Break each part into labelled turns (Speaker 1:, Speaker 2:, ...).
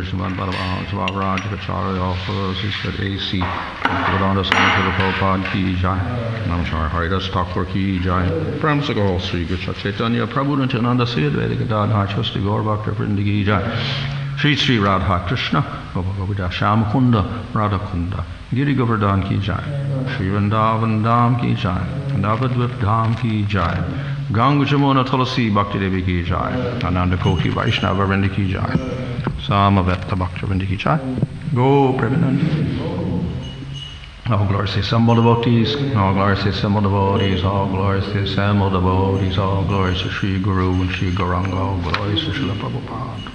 Speaker 1: Srimad Bhagavatam Swavarajacharya also said AC Vedanta Swami Prabhupada ki jai. Namaskar Haridas Thakur ki jai. Prem se Gaur Sri Krishna Chaitanya Prabhu Nityananda Sri Advaita Gadadhar Shasti Gaur Bhakta Vrinda ki jai. Sri Sri Radha Krishna Govardhana Sham Kunda Radha Kunda Giri Govardhan ki jai. Sri Vrindavan Dham ki jai. Navadvip Dham ki jai. Ganga Jamuna Tulasi Bhakti Devi ki jai. Ananda Koti Vaishnava Vrinda ki jai. Samavetta Bhakta Vrinda ki jai. Go Premanandi. All glories to assemble devotees, all glories to assemble devotees, all glories to assemble devotees, all glories to Sri Guru and Sri Gauranga, all glories to Srila Prabhupada.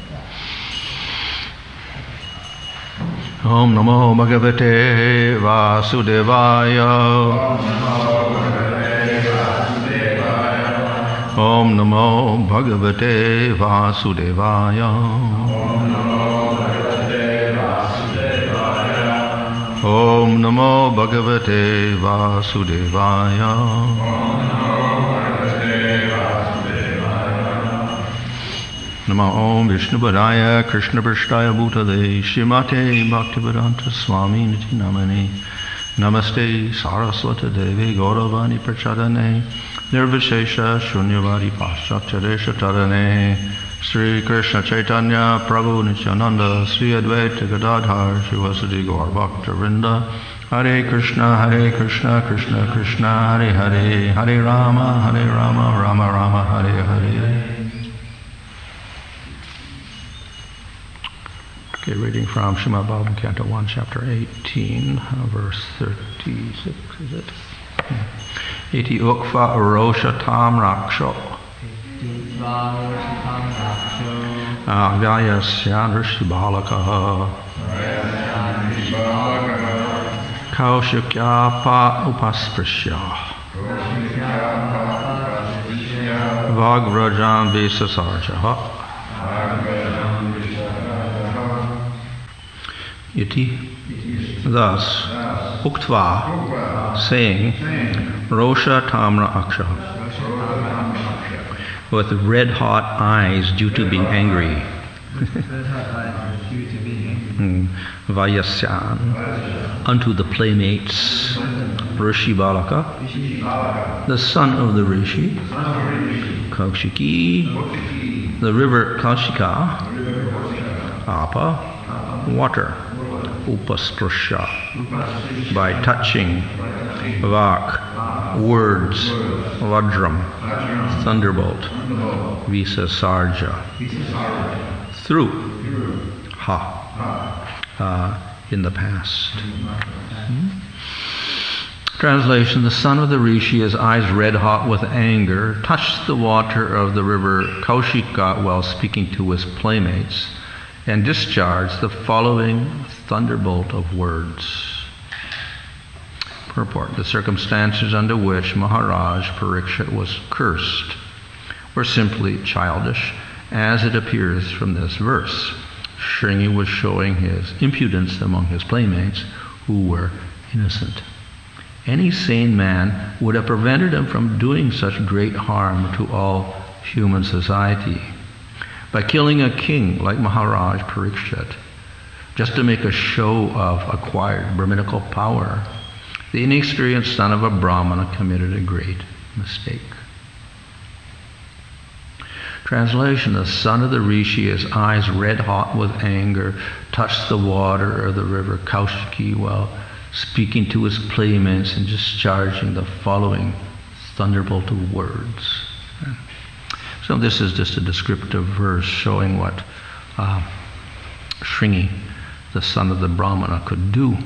Speaker 1: Om Namo Bhagavate Vasudevaya. Om Namo Bhagavate Vasudevaya. Om Namo Bhagavate Vasudevaya. Namo Om Vishnu Padaya Krishna Prasthaya Bhutale Shrimate Bhaktivedanta Swami Niti Namane Namaste Saraswata Devi Gauravani Prachadane Nirvishesha Shunyavadi Paschatyaresha Tadane Sri Krishna Chaitanya Prabhu Nityananda Sri Advaita Gadadhar Sri Vasudeva Gaur Bhakta Vrinda Hare Krishna Krishna Krishna Hare Hare Hare Rama Rama Rama Hare Hare. Okay, reading from Srimad Bhagavatam Canto 1, Chapter 18, verse 36, is it? Iti ukva arosha tam raksho Avyayasyan Rishibalakaha Kaushikyapa Upasprishya Vagrajam Vesasarjaha Iti, thus, Uktva, saying, Rosha Tamra Aksha, with red-hot eyes due to being angry. Vayasyan, unto the playmates, Rishi Balaka, the son of the Rishi, Kaushiki, the river Kaushika, Apa, water, Upasprasha, by touching, Vak, words, Vajram, thunderbolt, Visasarja, through, in the past. Translation: the son of the Rishi, his eyes red hot with anger, touched the water of the river Kaushika while speaking to his playmates, and discharged the following thunderbolt of words. Purport: the circumstances under which Maharaj Parikshit was cursed were simply childish, as it appears from this verse. Shringi was showing his impudence among his playmates, who were innocent. Any sane man would have prevented him from doing such great harm to all human society by killing a king like Maharaj Parikshit, just to make a show of acquired Brahminical power. The inexperienced son of a Brahmana committed a great mistake. Translation: the son of the Rishi, his eyes red hot with anger, touched the water of the river Kaushiki while speaking to his playmates and discharging the following thunderbolt of words. So this is just a descriptive verse showing what Shringi, the son of the Brahmana, could do.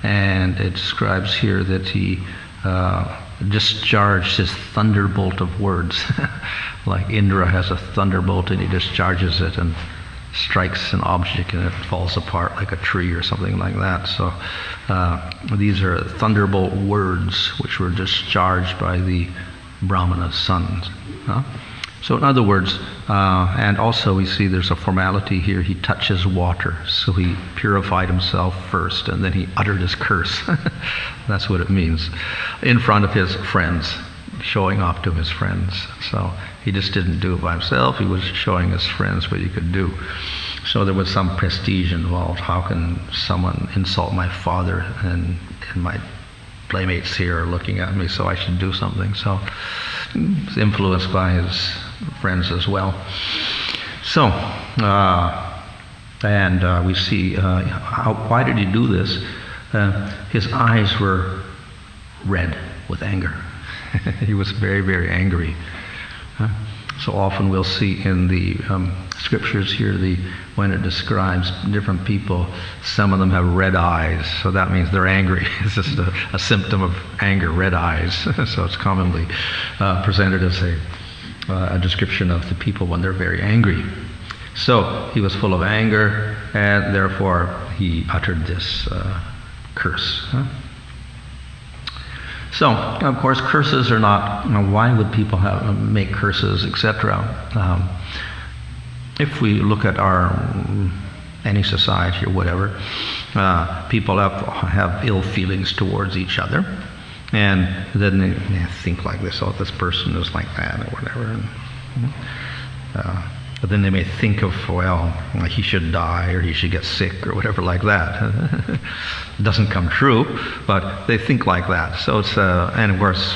Speaker 1: And it describes here that he discharged his thunderbolt of words. Like Indra has a thunderbolt and he discharges it and strikes an object and it falls apart like a tree or something like that. So these are thunderbolt words which were discharged by the Brahmana's sons. So in other words, and also we see there's a formality here. He touches water, so he purified himself first, and then he uttered his curse. That's what it means. In front of his friends, showing off to his friends. So he just didn't do it by himself. He was showing his friends what he could do. So there was some prestige involved. How can someone insult my father, and my playmates here are looking at me, so I should do something. So he's influenced by his friends as well. So, we see why did he do this? His eyes were red with anger. He was very, very angry. So often we'll see in the scriptures here, when it describes different people, some of them have red eyes. So that means they're angry. It's just a symptom of anger, red eyes. So it's commonly presented as a description of the people when they're very angry. So he was full of anger, and therefore he uttered this curse. So, of course, curses are not, why would people make curses, etc.? If we look at any society or whatever, people have ill feelings towards each other, and then they think like this, oh, this person is like that, or whatever. But then they may think of, well, he should die, or he should get sick, or whatever like that. It doesn't come true, but they think like that. So it's, and of course,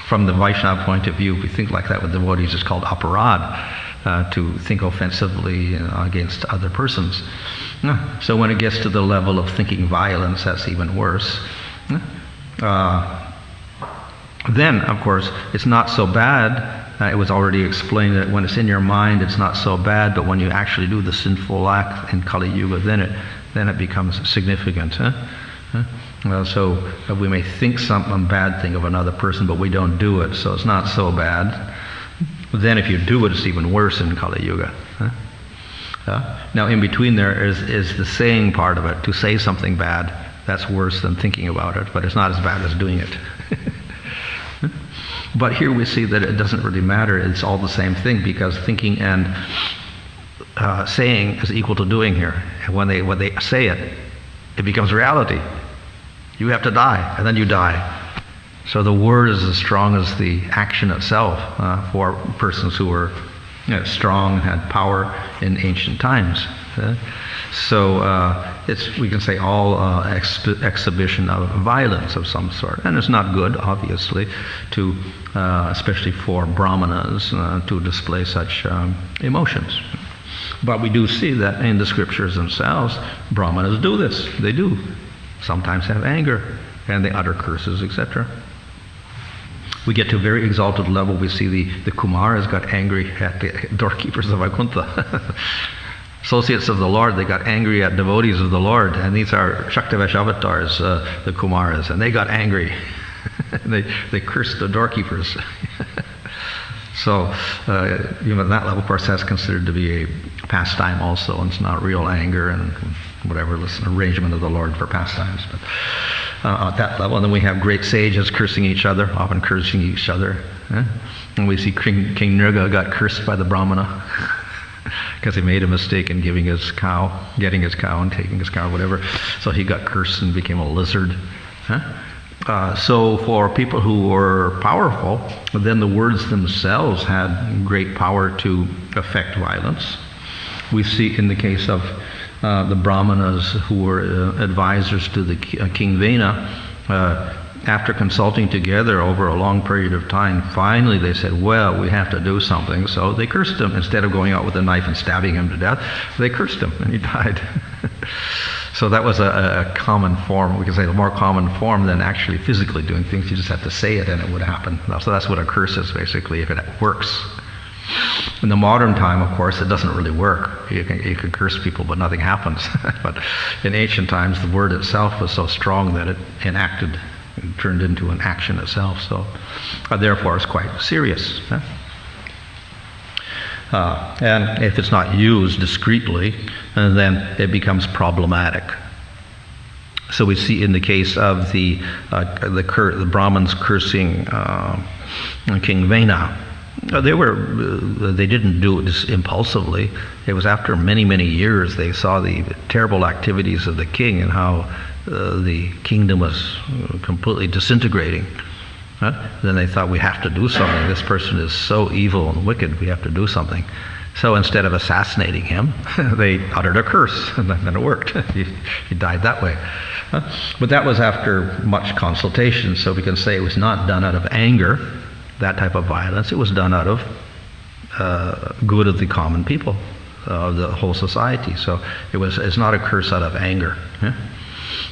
Speaker 1: from the Vaishnava point of view, if we think like that with devotees, it's called aparad, to think offensively against other persons. So when it gets to the level of thinking violence, that's even worse. Then, of course, it's not so bad. It was already explained that when it's in your mind, it's not so bad, but when you actually do the sinful act in Kali Yuga, then it becomes significant. So we may think some bad thing of another person, but we don't do it, so it's not so bad. But then if you do it, it's even worse in Kali Yuga. Now, in between there is the saying part of it. To say something bad, that's worse than thinking about it, but it's not as bad as doing it. But here we see that it doesn't really matter. It's all the same thing, because thinking and saying is equal to doing here. And when they say it, it becomes reality. You have to die, and then you die. So the word is as strong as the action itself for persons who were strong and had power in ancient times. So we can say all exhibition of violence of some sort, and it's not good, obviously, to especially for brahmanas to display such emotions. But we do see that in the scriptures themselves, brahmanas do this. They do sometimes have anger, and they utter curses, etc. We get to a very exalted level. We see the Kumaras got angry at the doorkeepers of Vaikuntha. Associates of the Lord, they got angry at devotees of the Lord, and these are Shaktivesh avatars, the Kumaras, and they got angry. they cursed the doorkeepers. So, even at that level, of course, that's considered to be a pastime also, and it's not real anger and whatever, it's an arrangement of the Lord for pastimes. But at that level, and then we have great sages cursing each other, often cursing each other. And we see King Nirga got cursed by the Brahmana because he made a mistake in getting his cow and taking his cow, whatever. So he got cursed and became a lizard. So for people who were powerful, then the words themselves had great power to affect violence. We see in the case of the brahmanas who were advisors to the King Vena, after consulting together over a long period of time, finally they said, well, we have to do something. So they cursed him. Instead of going out with a knife and stabbing him to death, they cursed him, and he died. So that was a common form, we can say a more common form than actually physically doing things. You just have to say it and it would happen. So that's what a curse is, basically, if it works. In the modern time, of course, it doesn't really work. You can curse people, but nothing happens. But in ancient times, the word itself was so strong that it turned into an action itself. So therefore, it's quite serious. And if it's not used discreetly, then it becomes problematic. So we see in the case of the Brahmins cursing King Vena, They didn't do it just impulsively. It was after many, many years they saw the terrible activities of the king and how the kingdom was completely disintegrating. Then they thought, we have to do something. This person is so evil and wicked, we have to do something. So instead of assassinating him, they uttered a curse, and then it worked. He died that way. But that was after much consultation, so we can say it was not done out of anger, that type of violence. It was done out of good of the common people, of the whole society. So it's not a curse out of anger.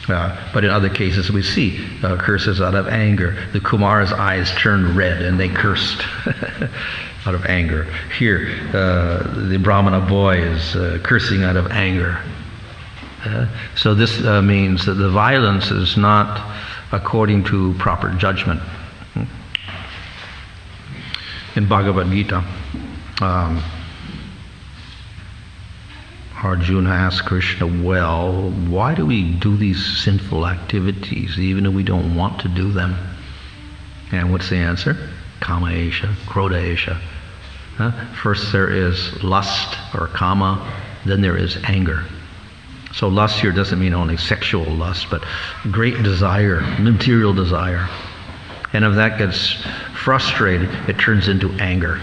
Speaker 1: But in other cases we see curses out of anger. The Kumar's eyes turned red and they cursed out of anger. Here, the Brahmana boy is cursing out of anger. So this means that the violence is not according to proper judgment. In Bhagavad Gita, Arjuna asked Krishna, well, why do we do these sinful activities even if we don't want to do them? And what's the answer? Kama esha, krodha esha. First there is lust or kama, then there is anger. So lust here doesn't mean only sexual lust, but great desire, material desire. And if that gets frustrated, it turns into anger.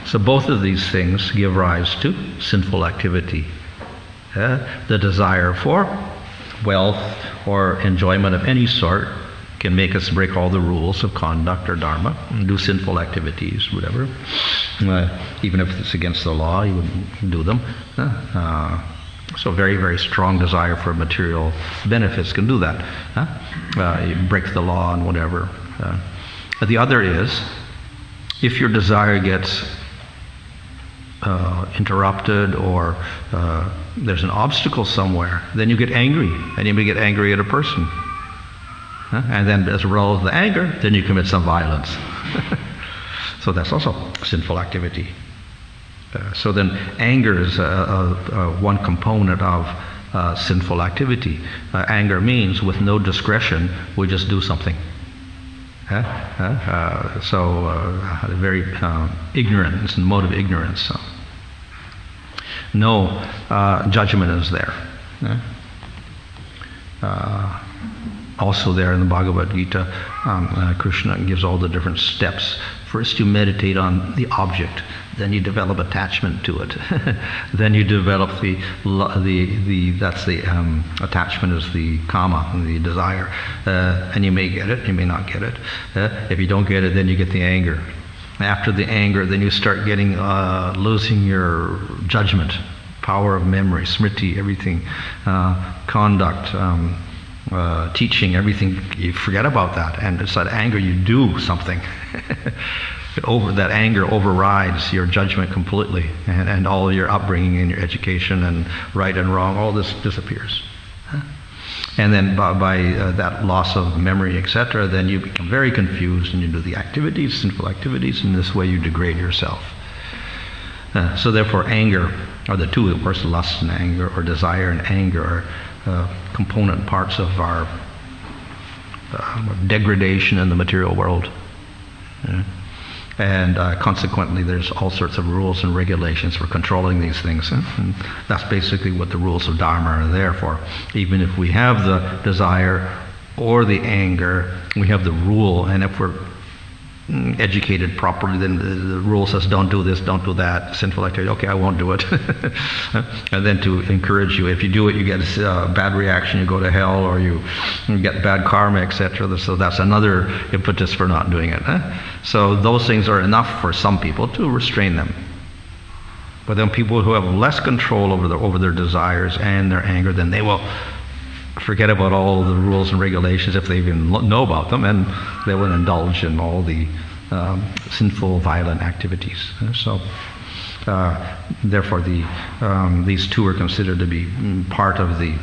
Speaker 1: So both of these things give rise to sinful activity. The desire for wealth or enjoyment of any sort can make us break all the rules of conduct or dharma and do sinful activities, whatever. Even if it's against the law, you wouldn't do them. So very, very strong desire for material benefits can do that. You break the law and whatever. But the other is, if your desire gets interrupted or there's an obstacle somewhere, then you get angry, and you may get angry at a person. And then as a result of the anger, then you commit some violence. So that's also sinful activity. So then anger is one component of sinful activity. Anger means with no discretion, we just do something. Very ignorance and mode of ignorance. So. No judgment is there. Also there in the Bhagavad Gita, Krishna gives all the different steps. First you meditate on the object, then you develop attachment to it. Then you develop attachment is the kama, the desire. And you may get it, you may not get it. If you don't get it, then you get the anger. After the anger, then you start getting, losing your judgment, power of memory, smriti, everything, conduct, teaching, everything. You forget about that, and it's that anger, you do something. That anger overrides your judgment completely, and all your upbringing and your education and right and wrong, all this disappears. And then by that loss of memory, etc., then you become very confused and you do the activities, sinful activities, and this way you degrade yourself. So therefore anger, or the two, of course, lust and anger, or desire and anger, are component parts of our degradation in the material world. And consequently there's all sorts of rules and regulations for controlling these things. And that's basically what the rules of Dharma are there for. Even if we have the desire or the anger, we have the rule, and if we're educated properly, then the rule says don't do this, don't do that, sinful activity, okay, I won't do it. And then to encourage you, if you do it, you get a bad reaction, you go to hell, or you get bad karma, etc. So that's another impetus for not doing it. So those things are enough for some people to restrain them. But then people who have less control over their desires and their anger, then they will forget about all the rules and regulations, if they even know about them, and they will indulge in all the sinful, violent activities. So, therefore, these two are considered to be part of the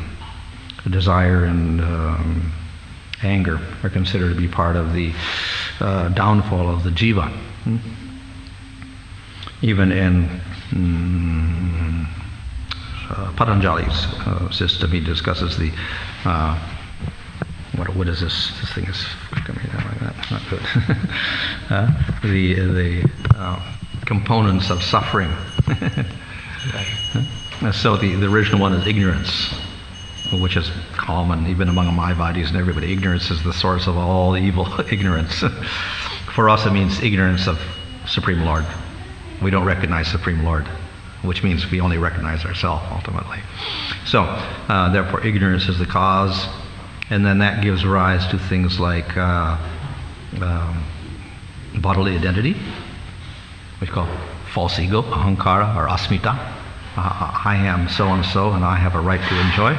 Speaker 1: desire, and anger are considered to be part of the downfall of the jiva. Even in Patanjali's system, he discusses the what is this? This thing is coming down like that. not good. The components of suffering. So the original one is ignorance, which is common even among Mayavadis and everybody. Ignorance is the source of all evil. Ignorance. For us, it means ignorance of Supreme Lord. We don't recognize Supreme Lord, which means we only recognize ourselves ultimately. So, therefore, ignorance is the cause, and then that gives rise to things like bodily identity, which we call false ego, ahankara or asmita. I am so and so, and I have a right to enjoy.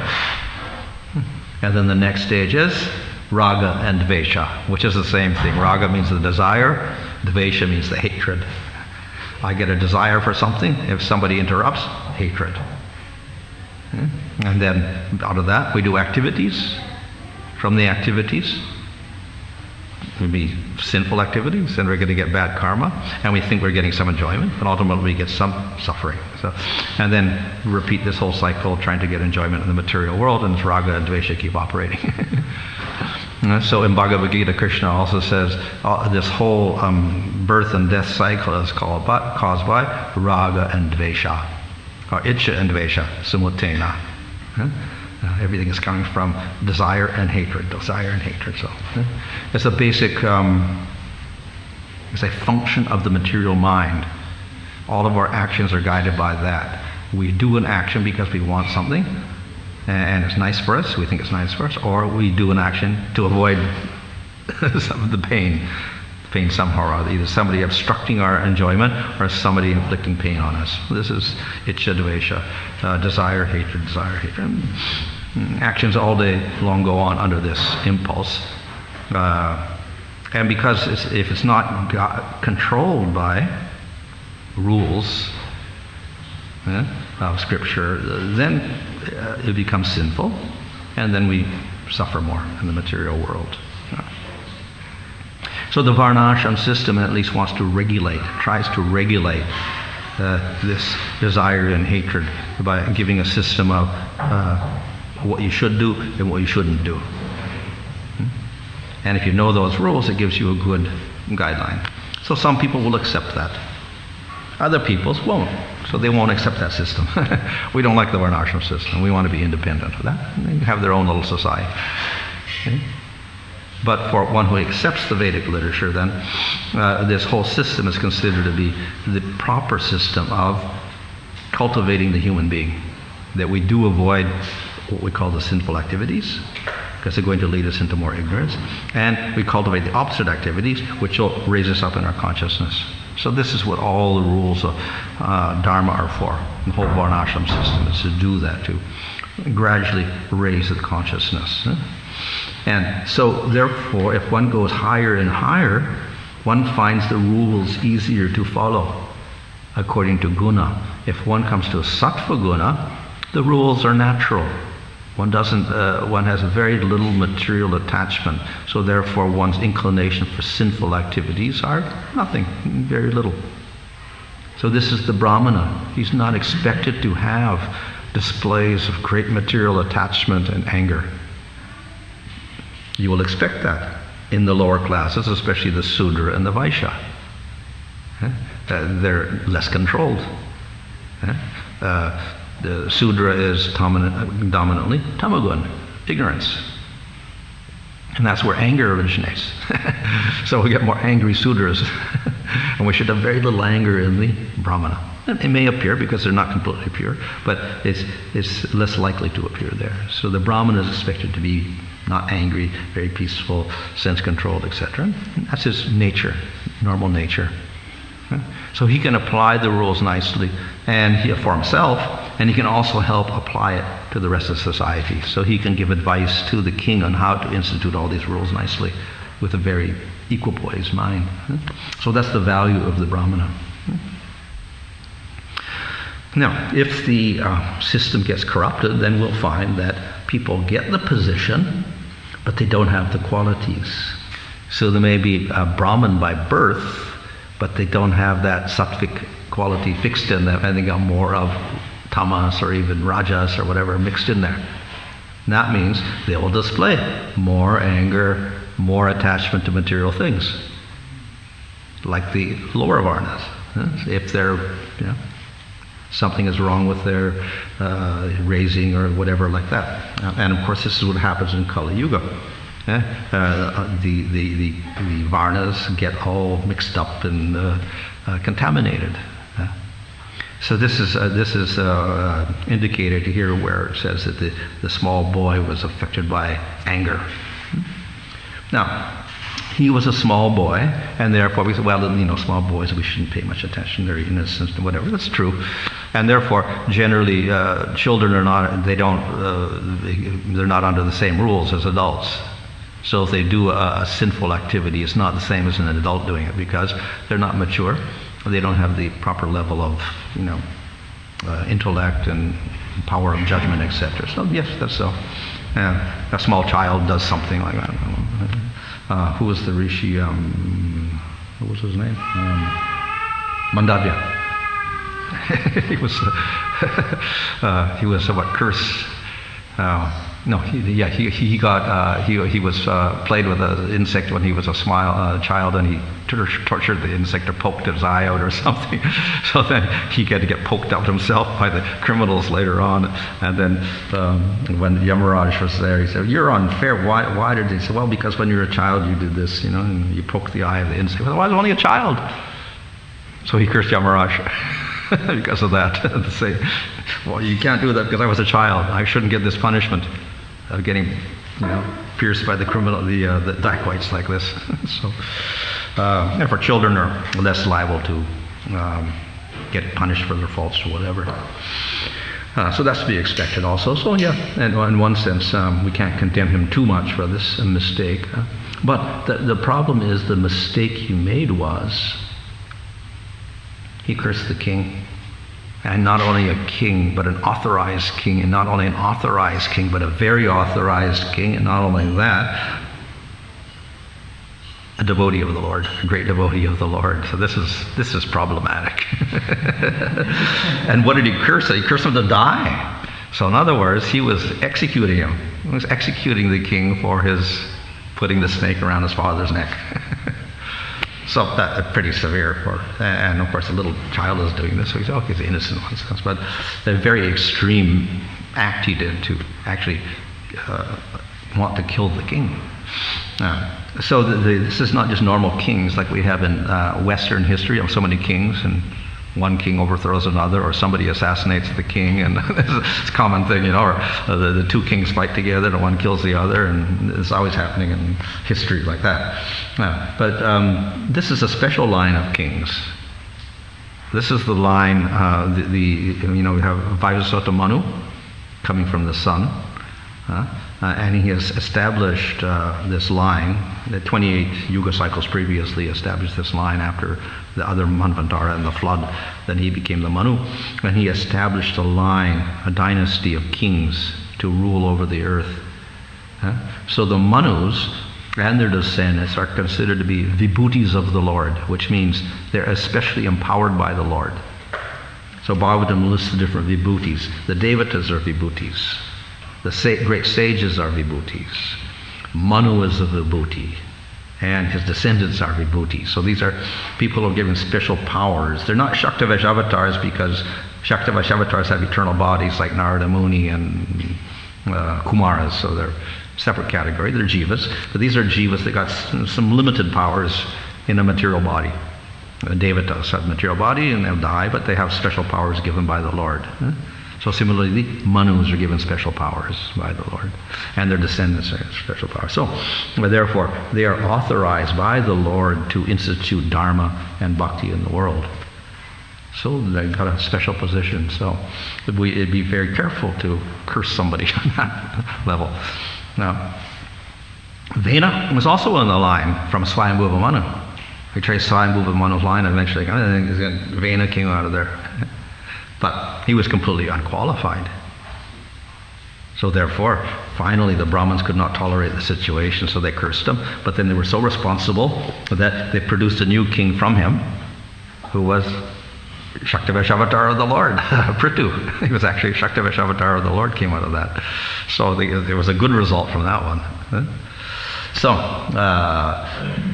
Speaker 1: And then the next stage is raga and dvesha, which is the same thing. Raga means the desire, dvesha means the hatred. I get a desire for something. If somebody interrupts, hatred. And then out of that, we do activities. From the activities, would be sinful activities, and we're going to get bad karma, and we think we're getting some enjoyment, but ultimately we get some suffering. So, and then repeat this whole cycle, trying to get enjoyment in the material world, and raga and dvesha keep operating. So in Bhagavad Gita, Krishna also says this whole birth and death cycle is caused by raga and dvesha, or itcha and dvesha, sumutena. Everything is coming from desire and hatred, So it's a basic, it's a function of the material mind. All of our actions are guided by that. We do an action because we want something, and it's nice for us, we think it's nice for us, or we do an action to avoid some of the pain somehow or other, either somebody obstructing our enjoyment or somebody inflicting pain on us. This is itcha dvesha, desire, hatred. Actions all day long go on under this impulse. And because if it's not controlled by rules of scripture, then it becomes sinful, and then we suffer more in the material world. So the varnashram system at least tries to regulate this desire and hatred by giving a system of what you should do and what you shouldn't do. And if you know those rules, it gives you a good guideline. So some people will accept that. Other people won't. So they won't accept that system. We don't like the varnashram system. We want to be independent of that. They have their own little society. Okay? But for one who accepts the Vedic literature, then this whole system is considered to be the proper system of cultivating the human being. That we do avoid what we call the sinful activities, because they're going to lead us into more ignorance. And we cultivate the opposite activities, which will raise us up in our consciousness. So this is what all the rules of Dharma are for. The whole varnashram system is to do that, to gradually raise the consciousness. And so therefore, if one goes higher and higher, one finds the rules easier to follow according to guna. If one comes to a sattva guna, the rules are natural. One has very little material attachment, so therefore one's inclination for sinful activities are nothing, very little. So this is the Brahmana. He's not expected to have displays of great material attachment and anger. You will expect that in the lower classes, especially the Sudra and the Vaishya. They're less controlled. The Sudra is dominantly tamagun, ignorance. And that's where anger originates. So we get more angry Sudras. And we should have very little anger in the Brahmana. And it may appear because they're not completely pure, but it's less likely to appear there. So the Brahmana is expected to be not angry, very peaceful, sense-controlled, etc. That's his nature, normal nature. So he can apply the rules nicely and for himself, and he can also help apply it to the rest of society. So he can give advice to the king on how to institute all these rules nicely with a very equipoised mind. So that's the value of the Brahmana. Now, if the system gets corrupted, then we'll find that people get the position, but they don't have the qualities. So they may be a Brahmin by birth, but they don't have that sattvic quality fixed in them, and they got more of tamas or even rajas or whatever mixed in there. And that means they will display more anger,
Speaker 2: more attachment to material things, like the lower varnas. If they're, something is wrong with their raising or whatever like that. And of course, this is what happens in Kali Yuga. The varnas get all mixed up and contaminated. So this is indicated here where it says that the small boy was affected by anger. Now, he was a small boy, and therefore we say, well, small boys, we shouldn't pay much attention, they're innocent and whatever. That's true. And therefore, generally, children are not, they're not under the same rules as adults. So if they do a sinful activity, it's not the same as an adult doing it because they're not mature. They don't have the proper level of, intellect and power of judgment, etc. So yes, that's so. A small child does something like that. Who was the rishi? What was his name? Mandavya. he was what, cursed? No, he was played with an insect when he was a child, and he tortured the insect or poked his eye out or something. So then he had to get poked out himself by the criminals later on. And then when Yamaraj was there, he said, "You're unfair. Why did he?" Say, "Well, because when you were a child, you did this, and you poked the eye of the insect." Well, I was only a child. So he cursed Yamaraj because of that. To say, well, you can't do that because I was a child. I shouldn't get this punishment of getting, pierced by the dacoits like this. So, therefore, children are less liable to get punished for their faults or whatever. So that's to be expected also. So yeah, and in one sense, we can't condemn him too much for this mistake. But the problem is the mistake he made was he cursed the king. And not only a king, but an authorized king. And not only an authorized king, but a very authorized king. And not only that, a devotee of the Lord, a great devotee of the Lord. So this is problematic. And what did he curse? He cursed him to die. So in other words, he was executing him. He was executing the king for his putting the snake around his father's neck. So that's pretty severe. And of course, a little child is doing this, so he's okay, he's the innocent one. But a very extreme act he did to actually want to kill the king. So this is not just normal kings like we have in Western history of so many kings, and one king overthrows another, or somebody assassinates the king, and it's a common thing, or the two kings fight together and one kills the other, and it's always happening in history like that. But this is a special line of kings. This is the line, we have Vajrasota Manu coming from the sun, and he has established this line. The 28 yuga cycles previously established this line after the other Manvantara and the flood. Then he became the Manu, and he established a line, a dynasty of kings to rule over the earth. So the Manus and their descendants are considered to be vibhutis of the Lord, which means they're especially empowered by the Lord. So Bhagavatam lists the different vibhutis. The Devatas are vibhutis. The great sages are vibhutis. Manu is a vibhuti, and his descendants are vibhutis. So these are people who are given special powers. They're not Shaktavesh avatars because Shaktavesh avatars have eternal bodies like Narada Muni and Kumaras, so they're separate category. They're jivas, but these are jivas that got some limited powers in a material body. The Devatas have a material body and they'll die, but they have special powers given by the Lord. So similarly, the Manus are given special powers by the Lord, and their descendants are special powers. So, therefore, they are authorized by the Lord to institute Dharma and Bhakti in the world. So they've got a special position. So it'd be very careful to curse somebody on that level. Now, Vena was also on the line from Swayambhuva Manu. We traced Swayambhuva Manu's line, and eventually Vena came out of there. But he was completely unqualified. So therefore, finally the Brahmins could not tolerate the situation, so they cursed him. But then they were so responsible that they produced a new king from him, who was Shaktavesh avatar of the Lord, Prithu. He was actually Shaktavesh avatar of the Lord, came out of that. So there was a good result from that one. So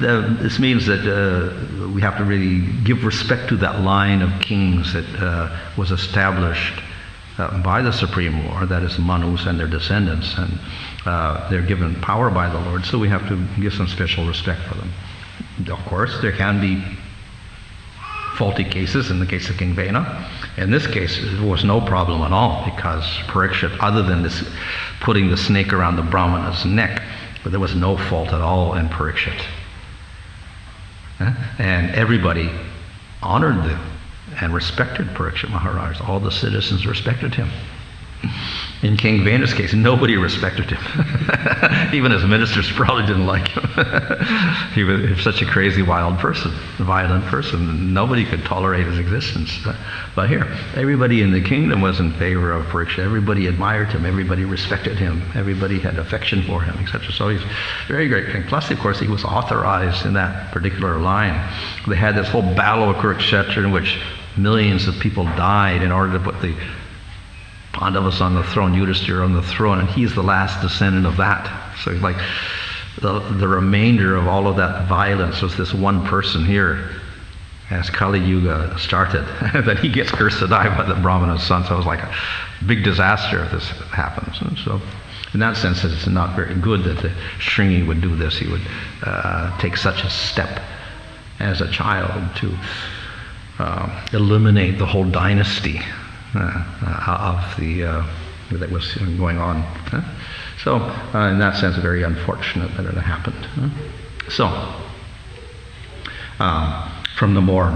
Speaker 2: this means that we have to really give respect to that line of kings that was established by the Supreme Lord, that is Manus and their descendants, and they're given power by the Lord, so we have to give some special respect for them. Of course, there can be faulty cases in the case of King Vena. In this case, there was no problem at all, because Parikshit, other than this putting the snake around the Brahmana's neck, but there was no fault at all in Parikshit. And everybody honored them and respected Parikshit Maharaj. All the citizens respected him. In King Vena's case, nobody respected him. Even his ministers probably didn't like him. He was such a crazy, violent person. Nobody could tolerate his existence. But here, everybody in the kingdom was in favor of Parikshit. Everybody admired him. Everybody respected him. Everybody had affection for him, etc. So he's a very great king. Plus, of course, he was authorized in that particular line. They had this whole battle of Kurukshetra in which millions of people died in order to put the Pandavas on the throne, Yudhishthira on the throne, and he's the last descendant of that. So like the remainder of all of that violence was this one person here as Kali Yuga started. Then he gets cursed to die by the Brahmana's son, so it was like a big disaster if this happens. And so in that sense, it's not very good that the Shringi would do this. He would take such a step as a child to eliminate the whole dynasty of the that was going on. So in that sense, very unfortunate that it happened. So from the more,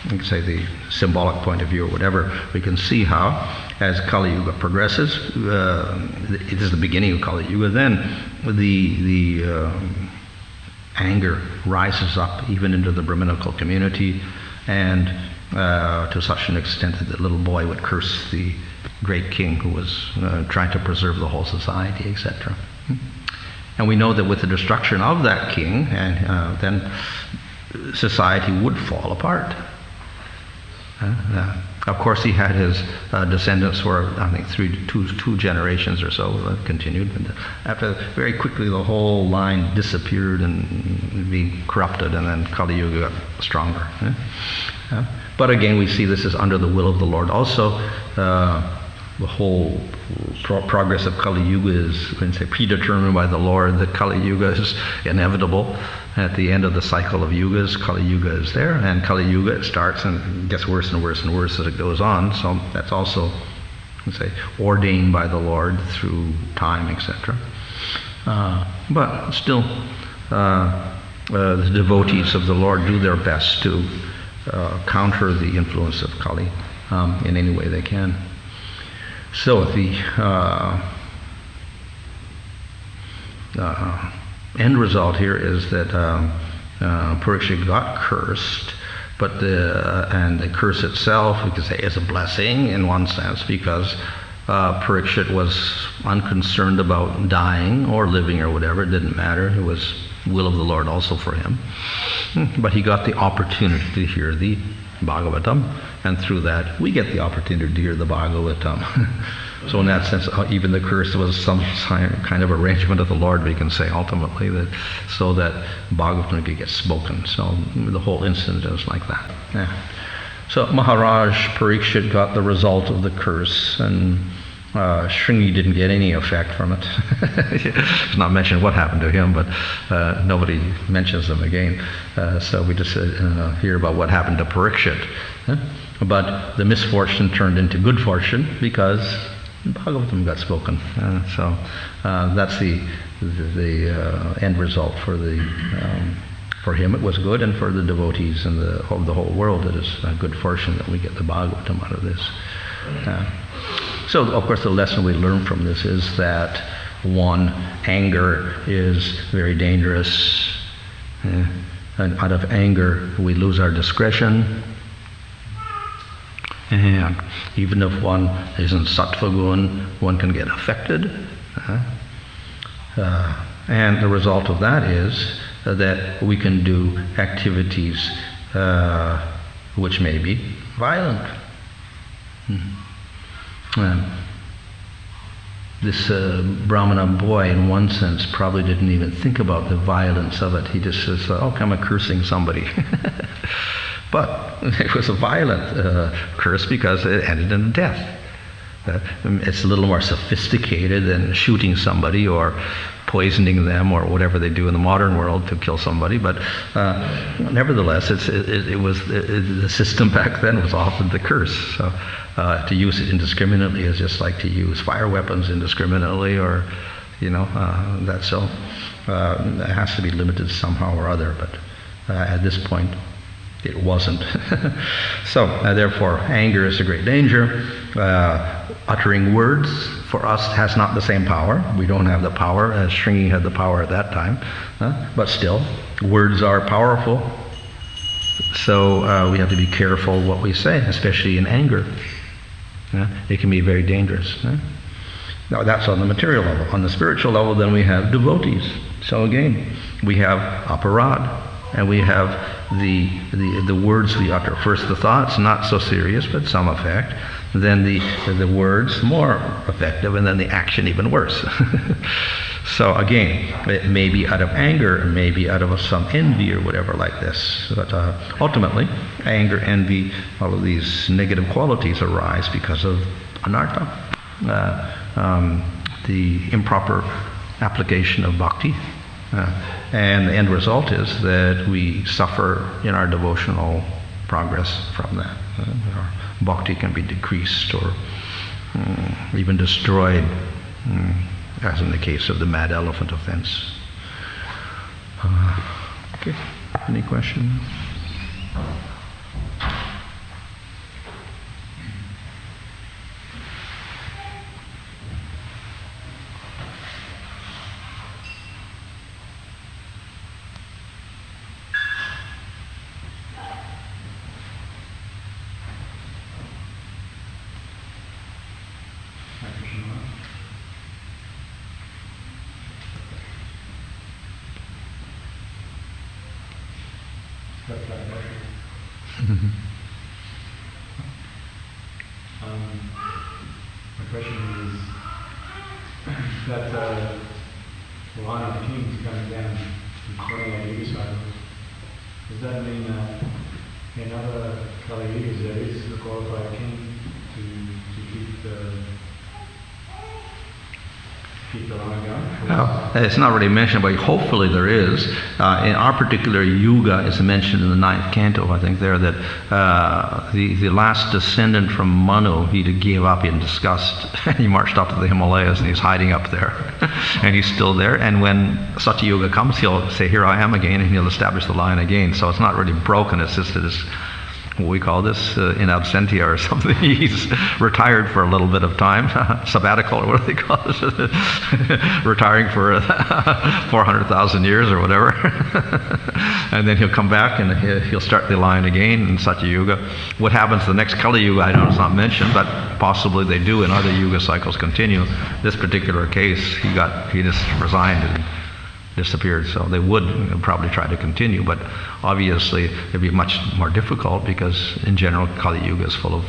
Speaker 2: you can say, the symbolic point of view or whatever, we can see how as Kali Yuga progresses, it is the beginning of Kali Yuga, then the anger rises up even into the Brahminical community, and to such an extent that the little boy would curse the great king who was trying to preserve the whole society, etc. And we know that with the destruction of that king, and then society would fall apart. Of course, he had his descendants for, I think, two generations or so continued. But after, very quickly, the whole line disappeared and be corrupted, and then Kali Yuga got stronger. But again, we see this is under the will of the Lord. Also, the whole progress of Kali Yuga is, when say, predetermined by the Lord. That Kali Yuga is inevitable. At the end of the cycle of yugas, Kali Yuga is there, and Kali Yuga starts and gets worse and worse and worse as it goes on. So that's also, let's say, ordained by the Lord through time, etc. But still, the devotees of the Lord do their best to counter the influence of Kali in any way they can. So the end result here is that Parikshit got cursed, but the curse itself, we could say, is a blessing in one sense, because Parikshit was unconcerned about dying or living or whatever. It didn't matter. It was will of the Lord also for him. But he got the opportunity to hear the Bhagavatam, and through that we get the opportunity to hear the Bhagavatam. So in that sense, even the curse was some kind of arrangement of the Lord, we can say, ultimately, that so that Bhagavatam could get spoken. So the whole incident is like that. Yeah. So Maharaj Parikshit got the result of the curse, and Shringi didn't get any effect from it. It's not mentioned what happened to him, but nobody mentions them again. So we just hear about what happened to Parikshit. But the misfortune turned into good fortune because Bhagavatam got spoken. So that's the end result for for him. It was good, and for the devotees and the whole world, it is a good fortune that we get the Bhagavatam out of this. So, of course, the lesson we learn from this is that, one, anger is very dangerous. And out of anger, we lose our discretion. And even if one isn't sattva gun, one can get affected. And the result of that is that we can do activities which may be violent. this Brahmana boy, in one sense, probably didn't even think about the violence of it. He just says, "Oh, I'm cursing somebody." But it was a violent curse because it ended in death. It's a little more sophisticated than shooting somebody or poisoning them or whatever they do in the modern world to kill somebody. But nevertheless, the system back then was often the curse. So to use it indiscriminately is just like to use fire weapons indiscriminately, or that. So it has to be limited somehow or other. But at this point, it wasn't. So therefore, anger is a great danger. Uttering words for us has not the same power. We don't have the power as Shringi had the power at that time. But still, words are powerful. So we have to be careful what we say, especially in anger. It can be very dangerous. Now that's on the material level. On the spiritual level, then we have devotees. So again, we have aparad. And we have the words we utter. First the thoughts, not so serious, but some effect. Then the words, more effective, and then the action, even worse. So again, it may be out of anger, it may be out of some envy or whatever like this. But ultimately, anger, envy, all of these negative qualities arise because of anartha, the improper application of bhakti. And the end result is that we suffer in our devotional progress from that. Our bhakti can be decreased or even destroyed, as in the case of the mad elephant offense. Okay, any questions?
Speaker 3: My question is that the line of kings coming down in 28 Yuga cycles, does that mean that in other Kali Yugas there is a qualified king to keep the line going?
Speaker 2: Well, it's not really mentioned, but hopefully there is. In our particular yuga, it's mentioned in the 9th canto, I think, there, that the last descendant from Manu, he gave up in disgust. He marched up to the Himalayas and he's hiding up there. And he's still there. And when Satyuga comes, he'll say, "Here I am again," and he'll establish the line again. So it's not really broken, it's just that it's, what we call this, in absentia or something. He's retired for a little bit of time, sabbatical or what do they call it? Retiring for 400,000 years or whatever. And then he'll come back and he'll start the line again in Satya Yuga. What happens the next Kali Yuga, I know it's not mentioned, but possibly they do, and other Yuga cycles continue. This particular case, he just resigned and disappeared, so they would probably try to continue, but obviously it'd be much more difficult because in general Kali Yuga is full of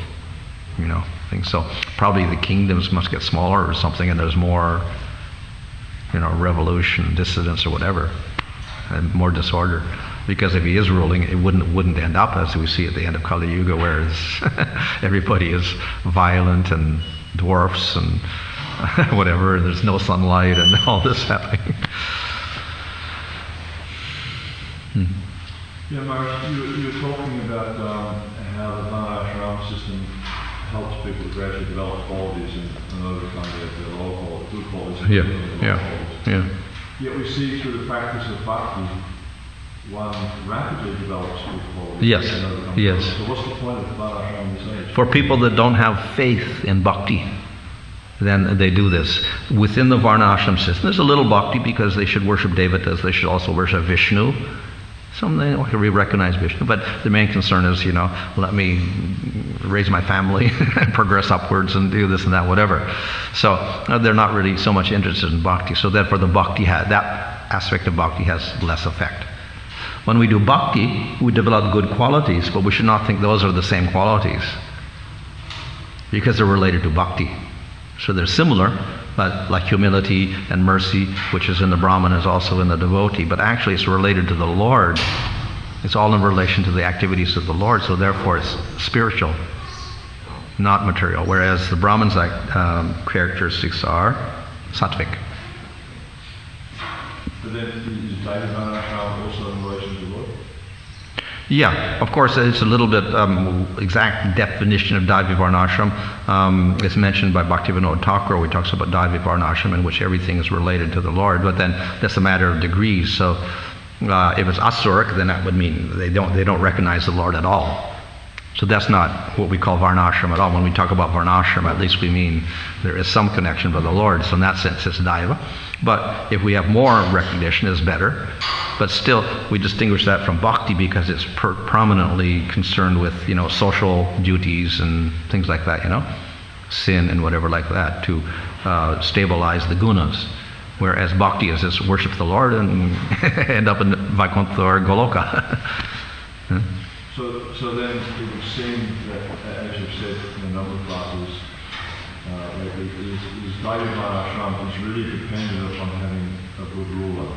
Speaker 2: things. So probably the kingdoms must get smaller or something, and there's more revolution, dissidence or whatever, and more disorder, because if he is ruling, it wouldn't end up as we see at the end of Kali Yuga, where everybody is violent and dwarfs and whatever, and there's no sunlight and all this happening.
Speaker 4: Yeah, Mark, you were talking about how the Varnashram system helps people to gradually develop qualities and overcome their low qualities, good qualities, and low qualities. Yet we see through the practice of bhakti, one rapidly develops good qualities.
Speaker 2: Yes.
Speaker 4: So what's the point of the Varnashram in this age?
Speaker 2: For people that don't have faith in bhakti, then they do this. Within the Varnashram system, there's a little bhakti because they should worship devatas, they should also worship Vishnu. Something we recognize Vishnu, but the main concern is, let me raise my family and progress upwards and do this and that, whatever. So they're not really so much interested in bhakti. So therefore the bhakti that aspect of bhakti has less effect. When we do bhakti, we develop good qualities, but we should not think those are the same qualities because they're related to bhakti. So they're similar, but like humility and mercy, which is in the Brahman, is also in the devotee. But actually it's related to the Lord. It's all in relation to the activities of the Lord, so therefore it's spiritual, not material. Whereas the Brahman's characteristics are sattvic.
Speaker 4: But then is David Varnashram also in relation to the Lord?
Speaker 2: Yeah, of course, it's a little bit exact definition of Daivi Varnashram. It's mentioned by Bhaktivinoda Thakur, where he talks about Daivi Varnashram, in which everything is related to the Lord. But then that's a matter of degrees. So if it's asuric, then that would mean they don't recognize the Lord at all. So that's not what we call Varnashram at all. When we talk about Varnashram, at least we mean there is some connection with the Lord. So in that sense, it's Daiva. But if we have more recognition, it's better. But still, we distinguish that from bhakti because it's prominently concerned with, social duties and things like that, sin and whatever like that, to stabilize the gunas. Whereas bhakti is just worship the Lord and end up in Vaikuntha or Goloka.
Speaker 4: So then it would seem that, as you've said in a number of classes, is Daivi Varnashram is really dependent upon having a good ruler.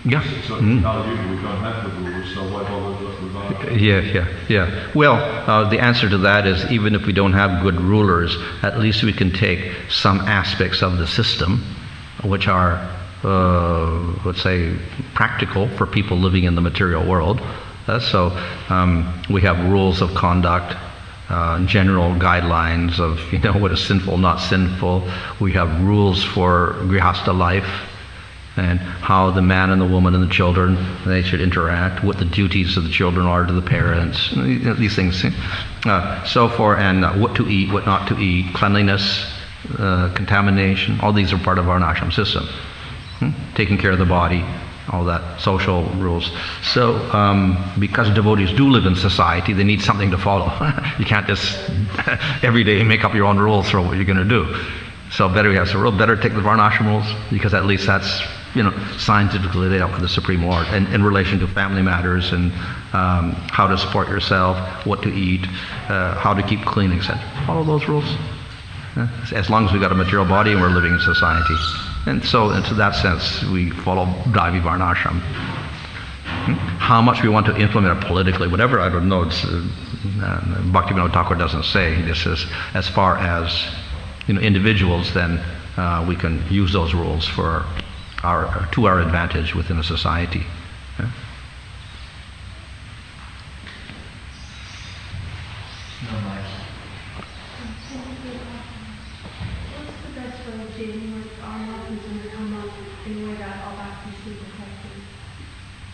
Speaker 2: Yeah.
Speaker 4: So in Kali Yuga we don't have good rulers, so why bother with Varnashram?
Speaker 2: Yeah. Well, the answer to that is even if we don't have good rulers, at least we can take some aspects of the system, which are, let's say, practical for people living in the material world. So we have rules of conduct, general guidelines of what is sinful, not sinful. We have rules for grihastha life and how the man and the woman and the children, they should interact, what the duties of the children are to the parents, these things. So forth, and what to eat, what not to eat, cleanliness, contamination, all these are part of our ashram system. Taking care of the body, all that social rules. So because devotees do live in society, they need something to follow. You can't just every day make up your own rules for what you're going to do. So better we have some rules, better take the varnashram rules, because at least that's scientifically laid out for the Supreme Lord, and in relation to family matters and how to support yourself, what to eat, how to keep clean, etc. Follow those rules. As long as we've got a material body and we're living in society. And so, into that sense, we follow Daivi Varnashram. How much we want to implement it politically, whatever, I don't know. Bhaktivinoda Thakur doesn't say. This is as far as individuals, then we can use those rules to our advantage within a society.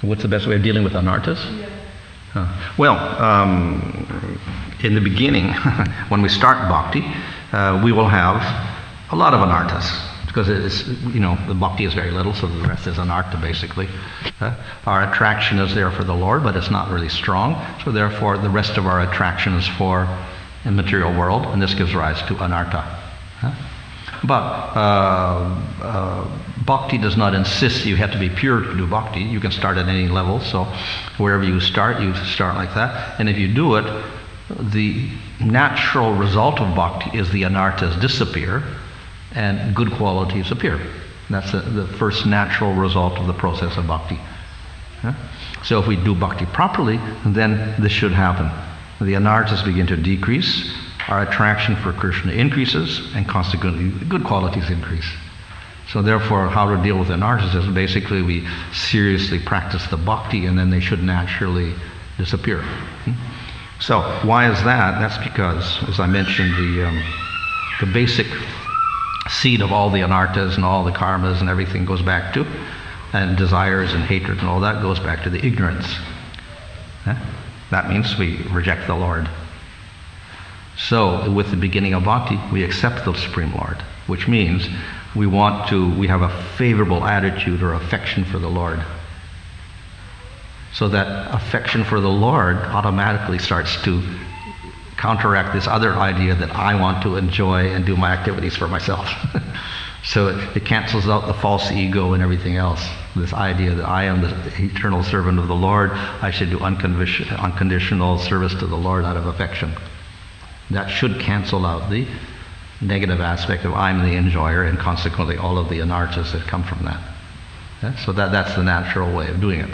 Speaker 2: What's the best way of dealing with anarthas? Well, in the beginning, when we start bhakti, we will have a lot of anarthas, because it's, the bhakti is very little, so the rest is anartha basically. Our attraction is there for the Lord, but it's not really strong, so therefore the rest of our attraction is for the material world, and this gives rise to anartha. But bhakti does not insist you have to be pure to do bhakti. You can start at any level, so wherever you start like that. And if you do it, the natural result of bhakti is the anarthas disappear and good qualities appear. That's the first natural result of the process of bhakti. So if we do bhakti properly, then this should happen. The anarthas begin to decrease, our attraction for Krishna increases, and consequently good qualities increase. So therefore, how to deal with anarthas is basically we seriously practice the bhakti, and then they should naturally disappear. So why is that? That's because, as I mentioned, the basic seed of all the anarthas and all the karmas and everything goes back to, and desires and hatred and all that goes back to the ignorance. That means we reject the Lord. So with the beginning of bhakti, we accept the Supreme Lord, which means we have a favorable attitude or affection for the Lord. So that affection for the Lord automatically starts to counteract this other idea that I want to enjoy and do my activities for myself. So it cancels out the false ego and everything else. This idea that I am the eternal servant of the Lord, I should do unconditional service to the Lord out of affection. That should cancel out the negative aspect of I'm the enjoyer, and consequently all of the anarthas that come from that. So that's the natural way of doing it.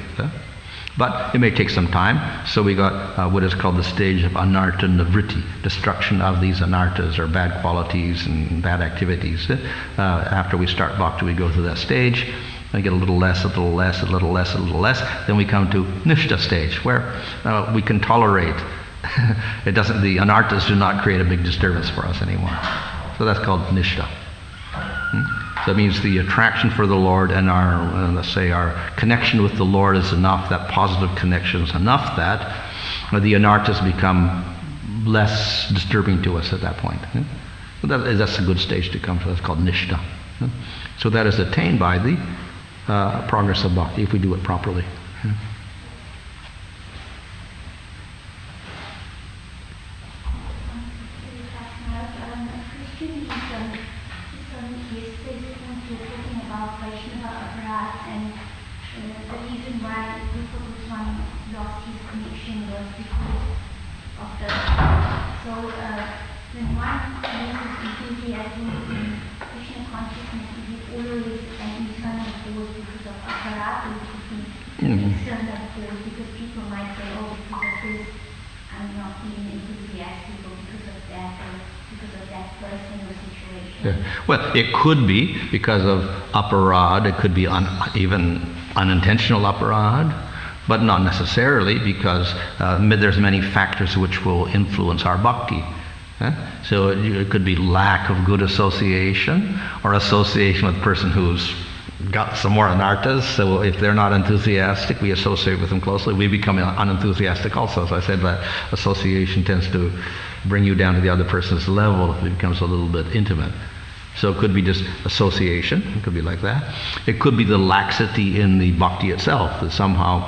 Speaker 2: But it may take some time. So we got what is called the stage of anartha nivritti, destruction of these anarthas or bad qualities and bad activities. After we start bhakti, we go through that stage. We get a little less, a little less, a little less, a little less. Then we come to nishta stage, where we can tolerate. The anarthas do not create a big disturbance for us anymore. So that's called nishta. So that means the attraction for the Lord and our, let's say, our connection with the Lord is enough, that positive connection is enough that the anarthas become less disturbing to us at that point. So that's a good stage to come to. That's called nishta. So that is attained by the progress of bhakti if we do it properly.
Speaker 5: When one loses enthusiasm in Krishna consciousness, is it always an internal force because of aparat, or is it an external force? Because people might say, oh, because of this, I'm not feeling enthusiastic, or because of that, or because of that person or situation.
Speaker 2: Yeah. Well, it could be because of aparad, it could be even unintentional aparad, but not necessarily, because there's many factors which will influence our bhakti. So it could be lack of good association, or association with a person who's got some more anarthas. So if they're not enthusiastic, we associate with them closely. We become unenthusiastic also. So I said that association tends to bring you down to the other person's level. It becomes a little bit intimate. So it could be just association. It could be like that. It could be the laxity in the bhakti itself, that somehow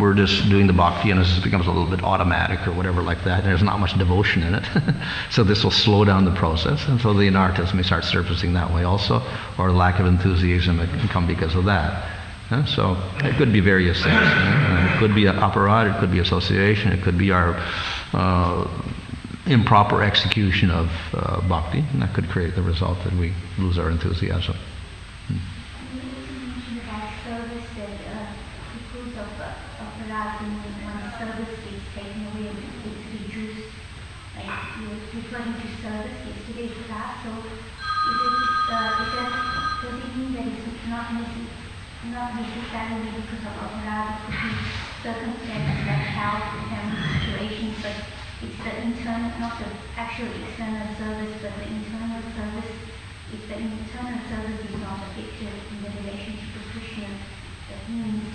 Speaker 2: we're just doing the bhakti and it just becomes a little bit automatic or whatever like that. And there's not much devotion in it. So this will slow down the process. And so the anarthas may start surfacing that way also, or lack of enthusiasm that can come because of that. So it could be various things. It could be aparad, it could be association, it could be our improper execution of bhakti, and that could create the result that we lose our enthusiasm.
Speaker 5: You mentioned about service, that because of aparat, when service gets taken away and it's reduced, like you were referring to service yesterday's class, so does it mean that it's not necessarily because of aparat, it could be circumstances like health, family situations, but it's the internal, not the actual external service, but the internal service. If the internal service is not affected in the relationship with Krishna, that means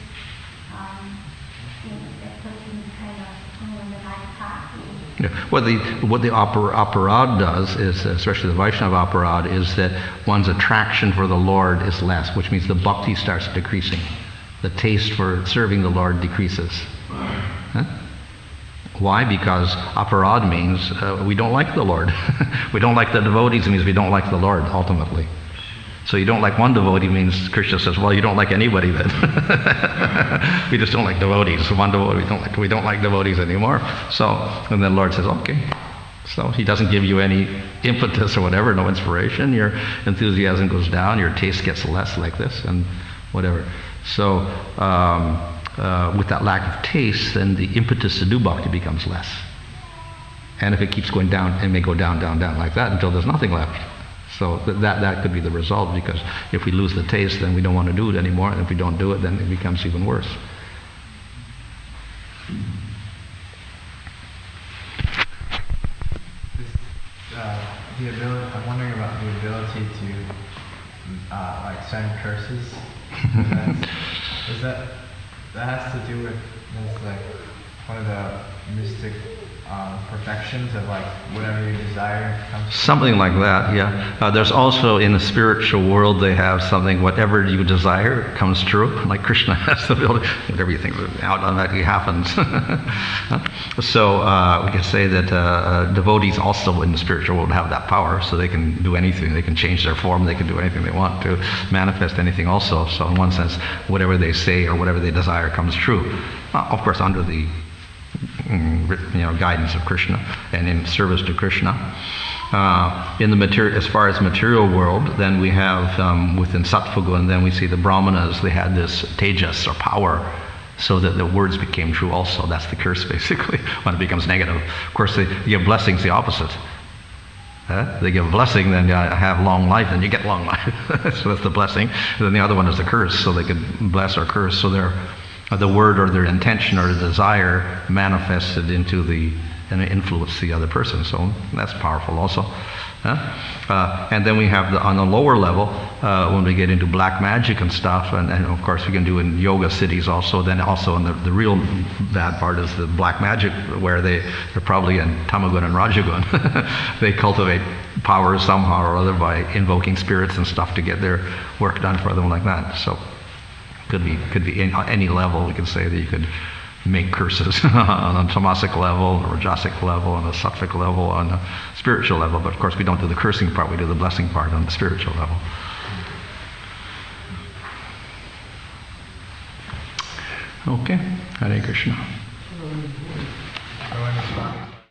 Speaker 5: that person is kind of going on the right path.
Speaker 2: Yeah. What the aparad does is, especially the Vaishnava aparad, is that one's attraction for the Lord is less, which means the bhakti starts decreasing. The taste for serving the Lord decreases. Why? Because aparad means we don't like the Lord. We don't like the devotees, it means we don't like the Lord, ultimately. So you don't like one devotee means Krishna says, well, you don't like anybody then. We just don't like devotees. One devotee, we don't like devotees anymore. So, and then the Lord says, okay. So he doesn't give you any impetus or whatever, no inspiration. Your enthusiasm goes down, your taste gets less like this, and whatever. So, with that lack of taste, then the impetus to do bhakti becomes less. And if it keeps going down, it may go down, down, down like that until there's nothing left. So that could be the result, because if we lose the taste, then we don't want to do it anymore, and if we don't do it, then it becomes even worse.
Speaker 6: I'm wondering about the ability to like send curses. That has to do with like one of the mystic perfections of like whatever you desire comes.
Speaker 2: Something like that, yeah. There's also in the spiritual world they have something, whatever you desire comes true. Like Krishna has the ability, whatever you think automatically happens. So we can say that devotees also in the spiritual world have that power, so they can do anything. They can change their form. They can do anything they want to manifest anything also. So in one sense, whatever they say or whatever they desire comes true. Of course, under the guidance of Krishna and in service to Krishna. In the as far as material world, then we have within Sattva Guna, then we see the Brahmanas. They had this tejas or power, so that the words became true. Also, that's the curse basically when it becomes negative. Of course, they give blessings the opposite. They give a blessing, then you have long life, and you get long life. So that's the blessing. And then the other one is the curse, so they could bless or curse. So the word or their intention or the desire manifested into and influence the other person. So that's powerful also. And then we have on the lower level, when we get into black magic and stuff, and of course we can do in yoga cities also, then also in the real bad part is the black magic, where they're probably in Tamagun and Rajagun. They cultivate power somehow or other by invoking spirits and stuff to get their work done for them like that. So could be in any level. We can say that you could make curses on a tamasic level, or rajasic level, on a sattvic level, on a spiritual level. But of course we don't do the cursing part, we do the blessing part on the spiritual level. Okay, Hare Krishna.